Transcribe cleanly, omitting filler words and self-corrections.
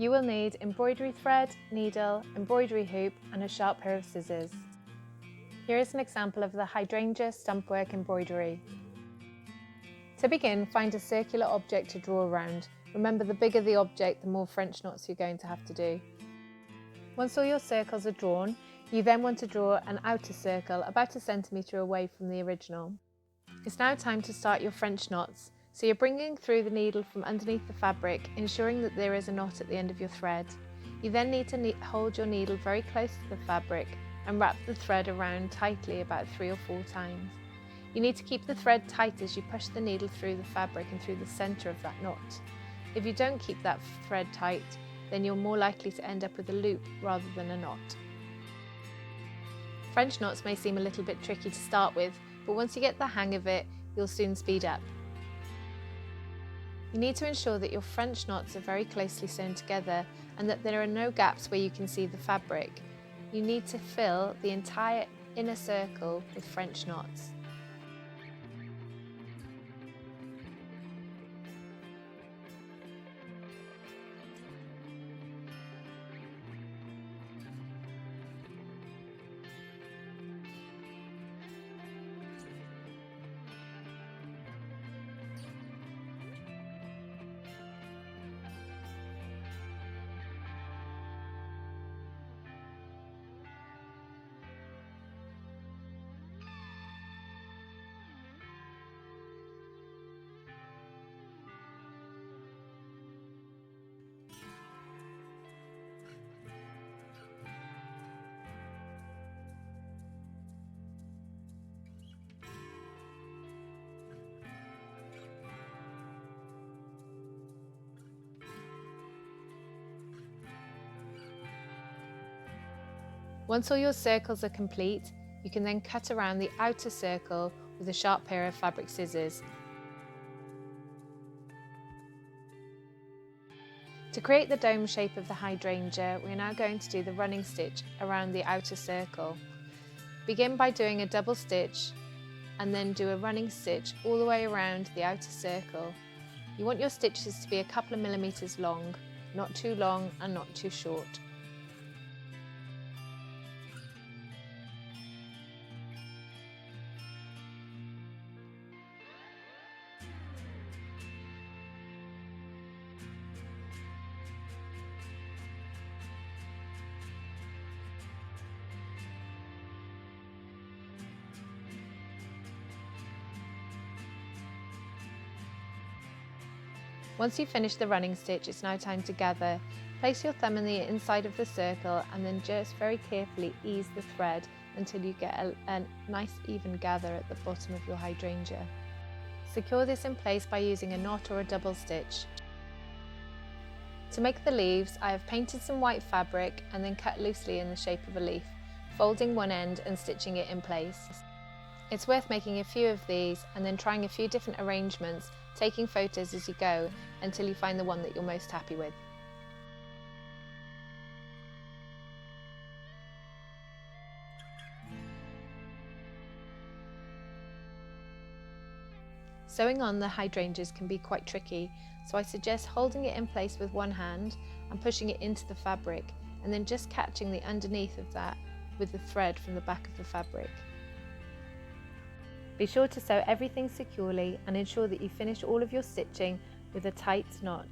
You will need embroidery thread, needle, embroidery hoop and a sharp pair of scissors. Here is an example of the Hydrangea stumpwork embroidery. To begin, find a circular object to draw around. Remember, the bigger the object, the more French knots you're going to have to do. Once all your circles are drawn, you then want to draw an outer circle about 1 centimetre away from the original. It's now time to start your French knots. So you're bringing through the needle from underneath the fabric, ensuring that there is a knot at the end of your thread. You then need to hold your needle very close to the fabric and wrap the thread around tightly about 3 or 4 times. You need to keep the thread tight as you push the needle through the fabric and through the centre of that knot. If you don't keep that thread tight, then you're more likely to end up with a loop rather than a knot. French knots may seem a little bit tricky to start with, but once you get the hang of it, you'll soon speed up. You need to ensure that your French knots are very closely sewn together and that there are no gaps where you can see the fabric. You need to fill the entire inner circle with French knots. Once all your circles are complete, you can then cut around the outer circle with a sharp pair of fabric scissors. To create the dome shape of the hydrangea, we are now going to do the running stitch around the outer circle. Begin by doing a double stitch and then do a running stitch all the way around the outer circle. You want your stitches to be a couple of millimetres long, not too long and not too short. Once you've finished the running stitch, it's now time to gather. Place your thumb in the inside of the circle and then just very carefully ease the thread until you get a nice even gather at the bottom of your hydrangea. Secure this in place by using a knot or a double stitch. To make the leaves, I have painted some white fabric and then cut loosely in the shape of a leaf, folding one end and stitching it in place. It's worth making a few of these and then trying a few different arrangements, taking photos as you go until you find the one that you're most happy with. Sewing on the hydrangeas can be quite tricky, so I suggest holding it in place with one hand and pushing it into the fabric, and then just catching the underneath of that with the thread from the back of the fabric. Be sure to sew everything securely and ensure that you finish all of your stitching with a tight knot.